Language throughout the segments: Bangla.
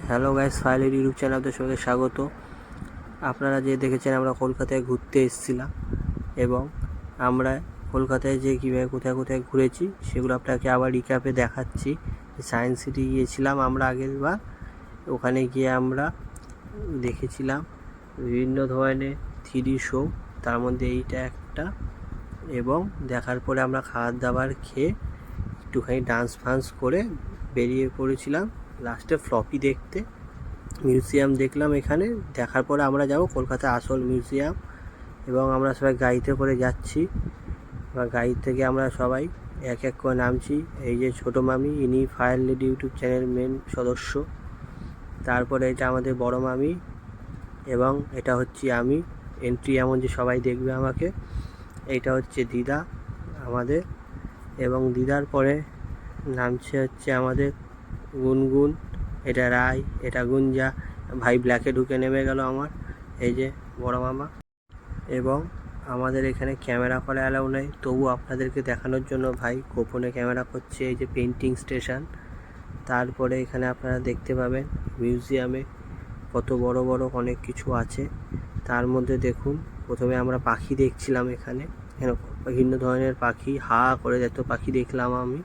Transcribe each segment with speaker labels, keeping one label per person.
Speaker 1: হ্যালো গাইস, ফাইলের ইউটিউব চ্যানেল আপনাদের সঙ্গে স্বাগত। আপনারা যে দেখেছেন আমরা কলকাতায় ঘুরতে এসেছিলাম এবং আমরা কলকাতায় যে কীভাবে কোথায় কোথায় ঘুরেছি সেগুলো আপনাকে আবার রিক্যাপে দেখাচ্ছি। সায়েন্স সিটি গিয়েছিলাম আমরা আগের বার, ওখানে গিয়ে আমরা দেখেছিলাম বিভিন্ন ধরনের 3D শো, তার মধ্যে এইটা একটা। এবং দেখার পরে আমরা খাবার দাবার খেয়ে একটুখানি ডান্স ফান্স করে বেরিয়ে পড়েছিলাম লাস্টে ফ্লপি দেখতে। মিউজিয়াম দেখলাম এখানে, দেখার পরে আমরা যাব কলকাতা আসল মিউজিয়াম। এবং আমরা সবাই গাড়িতে করে যাচ্ছি, এবার গাড়ি থেকে আমরা সবাই এক এক করে নামছি। এই যে ছোটো মামি, ইনি ফায়ার লেডি ইউটিউব চ্যানেলের মেন সদস্য। তারপরে এটা আমাদের বড় মামি এবং এটা হচ্ছে আমি, এন্ট্রি এমন যে সবাই দেখবে আমাকে। এইটা হচ্ছে দিদা আমাদের, এবং দিদার পরে নামছে হচ্ছে আমাদের গুনগুন, এটা রায়, এটা গুঞ্জা। ভাই ব্ল্যাকে ঢুকে নেমে গেল আমার, এই যে বড় মামা। এবং আমাদের এখানে ক্যামেরা করা অ্যালাউ নেই, তবু আপনাদেরকে দেখানোর জন্য ভাই গোপনে ক্যামেরা করছে। এই যে পেন্টিং স্টেশন। তারপরে এখানে আপনারা দেখতে পাবেন মিউজিয়ামে কত বড় বড় অনেক কিছু আছে। তার মধ্যে দেখুন, প্রথমে আমরা পাখি দেখছিলাম এখানে বিভিন্ন ধরনের পাখি, হা করে এত পাখি দেখলাম আমি।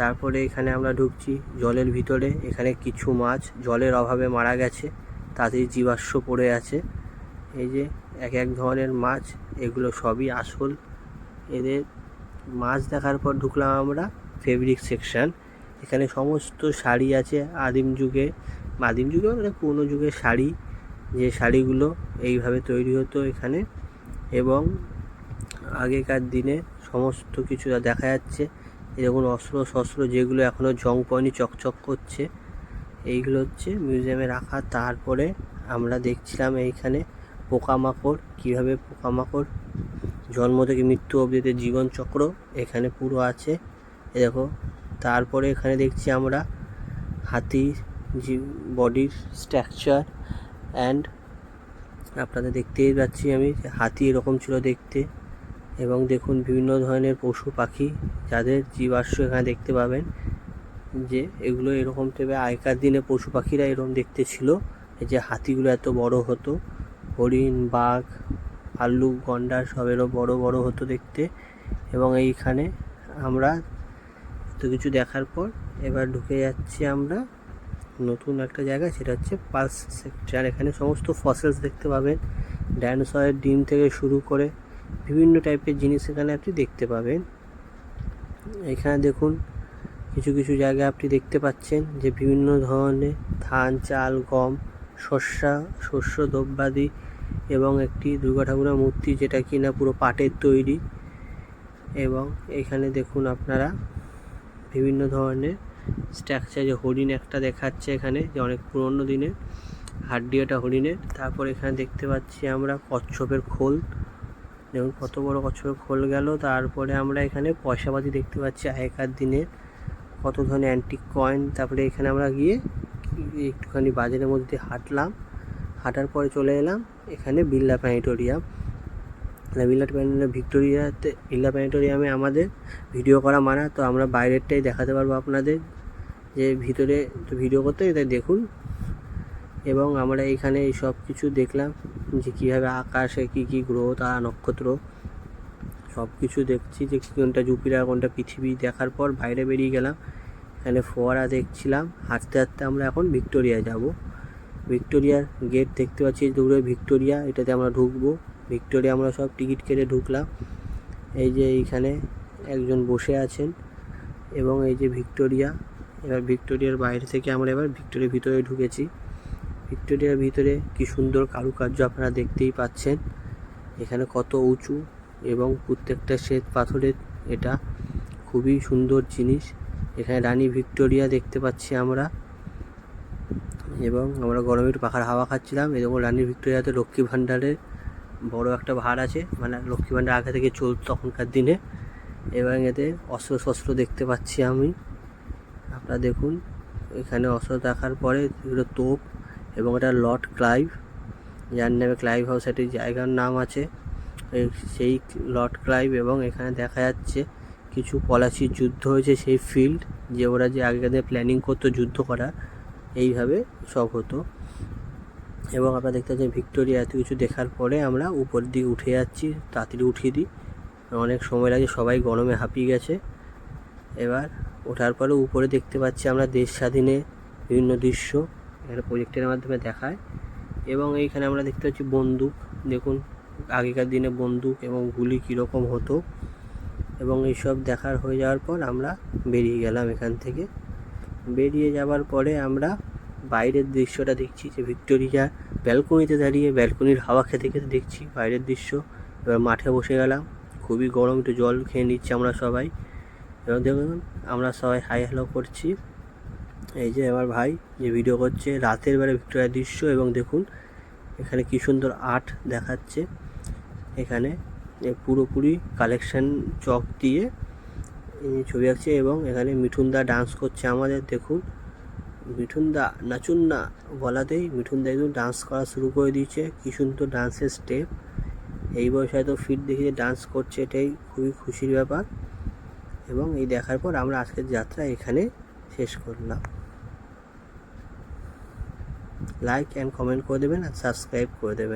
Speaker 1: তারপরে এখানে আমরা ঢুকছি জলের ভিতরে। এখানে কিছু মাছ জলের অভাবে মারা গেছে, তাদের জীবাশ্ম পড়ে আছে। এই যে এক এক ধরনের মাছ, এগুলো সবই আসল। এদের মাছ দেখার পর ঢুকলাম আমরা ফেব্রিক সেকশন। এখানে সমস্ত শাড়ি আছে আদিম যুগে মানে পুরনো যুগের শাড়ি, যে শাড়িগুলো এইভাবে তৈরি হতো এখানে। এবং আগেকার দিনে সমস্ত কিছু দেখা যাচ্ছে। এরকম অস্ত্র শস্ত্র যেগুলো এখনও জং পয়নি, চকচক করছে, এইগুলো হচ্ছে মিউজিয়ামে রাখা। তারপরে আমরা দেখছিলাম এইখানে পোকামাকড়, কীভাবে পোকামাকড় জন্ম থেকে মৃত্যু অবধি জীবনচক্র এখানে পুরো আছে, এ দেখো। তারপরে এখানে দেখছি আমরা হাতির বডির স্ট্রাকচার অ্যান্ড আপনাদের দেখতেই পাচ্ছি আমি হাতি এরকম ছিল দেখতে। এবং দেখুন বিভিন্ন ধরনের পশু পাখি যাদের জীবাশ্ম এখানে দেখতে পাবেন, যে এগুলো এরকম থেকে আগেকার দিনে পশু পাখিরা এরকম দেখতে ছিল। এই যে হাতিগুলো এত বড় হতো, হরিণ, বাঘ, ভাল্লুক, গন্ডার সব এরও বড় বড় হতো দেখতে। এবং এইখানে আমরা এত কিছু দেখার পর এবার ঢুকে যাচ্ছি আমরা নতুন একটা জায়গা, সেটা হচ্ছে পালস সেকশন। এখানে সমস্ত ফসিলস দেখতে পাবেন, ডাইনোসরের ডিম থেকে শুরু করে বিভিন্ন টাইপের জিনিস এখানে আপনি দেখতে পাবেন। এখানে দেখুন কিছু কিছু জায়গায় আপনি দেখতে পাচ্ছেন যে বিভিন্ন ধরনের ধান, চাল, গম, শস্য দ্রব্যাদি, এবং একটি দুর্গা ঠাকুরের মূর্তি যেটা কিনা পুরো পাটের তৈরি। এবং এখানে দেখুন আপনারা বিভিন্ন ধরনের স্ট্রাকচার, যে হরিণ একটা দেখাচ্ছে এখানে, যে অনেক পুরনো দিনের হাড্ডি ওটা হরিণের। তারপর এখানে দেখতে পাচ্ছি আমরা কচ্ছপের খোল, দেখুন কত বড় কচ্ছপের খোল গেল। তারপরে আমরা এখানে পয়সাপাতি দেখতে পাচ্ছি আগেকার দিনের, কত ধরনের অ্যান্টিক কয়েন। তারপরে এখানে আমরা গিয়ে একটুখানি বাজারের মধ্যে হাঁটলাম, হাঁটার পরে চলে এলাম এখানে বিড়লা প্ল্যানেটোরিয়াম। বিড়লা প্ল্যানেটোরিয়ামে আমাদের ভিডিও করা মানা, তো আমরা বাইরেরটাই দেখাতে পারবো আপনাদের, যে ভিতরে তো ভিডিও করতে তাই দেখুন। এবং আমরা এখানে এই সব কিছু দেখলাম, যে কীভাবে আকাশে কী কী গ্রহ, তারা, নক্ষত্র সব কিছু দেখছি, যে কোনটা জুপিটার কোনটা পৃথিবী। দেখার পর বাইরে বেরিয়ে গেলাম, এখানে ফোয়ারা দেখছিলাম। হাঁটতে হাঁটতে আমরা এখন ভিক্টোরিয়া যাব। ভিক্টোরিয়ার গেট দেখতে পাচ্ছি দূরে ভিক্টোরিয়া, এটাতে আমরা ঢুকবো। ভিক্টোরিয়া আমরা সব টিকিট কেটে ঢুকলাম। এই যে এইখানে একজন বসে আছেন, এবং এই যে ভিক্টোরিয়া। এবার ভিক্টোরিয়ার বাইরে থেকে আমরা এবার ভিক্টোরিয়ার ভিতরে ঢুকেছি। ভিক্টোরিয়ার ভিতরে কি সুন্দর কারুকার্য আপনারা দেখতেই পাচ্ছেন, এখানে কত উঁচু, এবং প্রত্যেকটা শ্বেত পাথরের, এটা খুবই সুন্দর জিনিস। এখানে রানী ভিক্টোরিয়া দেখতে পাচ্ছি আমরা, এবং আমরা গরমের পাখার হাওয়া খাচ্ছিলাম। এরকম রানী ভিক্টোরিয়াতে লক্ষ্মী ভাণ্ডারের বড় একটা ভার আছে, মানে লক্ষ্মী ভাণ্ডার আগে থেকে চলত তখনকার দিনে। এবং এতে অস্ত্র শস্ত্র দেখতে পাচ্ছি আমি, আপনারা দেখুন। এখানে অস্ত্র দেখার পরে এগুলো তোপ, এবং এটা লর্ড ক্লাইভ, যার নামে ক্লাইভ হাউস একটি জায়গার নাম আছে, সেই লর্ড ক্লাইভ। এবং এখানে দেখা যাচ্ছে কিছু পলাশির যুদ্ধ হয়েছে সেই ফিল্ড, যে ওরা যে আগেকার দিনে প্ল্যানিং করতো যুদ্ধ করা, এইভাবে সব হতো। এবং আপনারা দেখতে পাচ্ছেন ভিক্টোরিয়া এত কিছু দেখার পরে আমরা উপরের দিকে উঠে যাচ্ছি, তাড়াতাড়ি উঠিয়ে দিই, অনেক সময় লাগে, সবাই গরমে হাঁপিয়ে গেছে। এবার ওঠার পরে উপরে দেখতে পাচ্ছি আমরা দেশ স্বাধীনের বিভিন্ন দৃশ্য এখানে প্রজেক্টের মাধ্যমে দেখায়। এবং এইখানে আমরা দেখতে পাচ্ছি বন্দুক, দেখুন আগেকার দিনে বন্দুক এবং গুলি কীরকম হতো। এবং এইসব দেখার হয়ে যাওয়ার পর আমরা বেরিয়ে গেলাম এখান থেকে। বেরিয়ে যাওয়ার পরে আমরা বাইরের দৃশ্যটা দেখছি, যে ভিক্টোরিয়া ব্যালকনিতে দাঁড়িয়ে ব্যালকনির হাওয়া খেতে খেতে দেখছি বাইরের দৃশ্য। এবার মাঠে বসে গেলাম, খুবই গরম, একটু জল খেয়ে নিচ্ছি আমরা সবাই। এবং দেখুন আমরা সবাই হাই হ্যালো করছি। এই যে আমার ভাই যে ভিডিও করছে, রাতের বেলা ভিক্টোরিয়ার দৃশ্য। এবং দেখুন এখানে কী সুন্দর আর্ট দেখাচ্ছে, এখানে পুরোপুরি কালেকশন চক দিয়ে ছবি আঁকছে। এবং এখানে মিঠুনদা ডান্স করছে আমাদের, দেখুন মিঠুনদা নাচুন না বলাতেই মিঠুনদা একদম ডান্স করা শুরু করে দিয়েছে। কী সুন্দর ডান্সের স্টেপ, এই বয়সে হয়তো ফিট দেখিয়ে ডান্স করছে, এটাই খুবই খুশির ব্যাপার। এবং এই দেখার পর আমরা আজকের যাত্রা এখানে শেষ করলাম। লাইক অ্যান্ড কমেন্ট করে দেবেন আর সাবস্ক্রাইব করে দেবেন।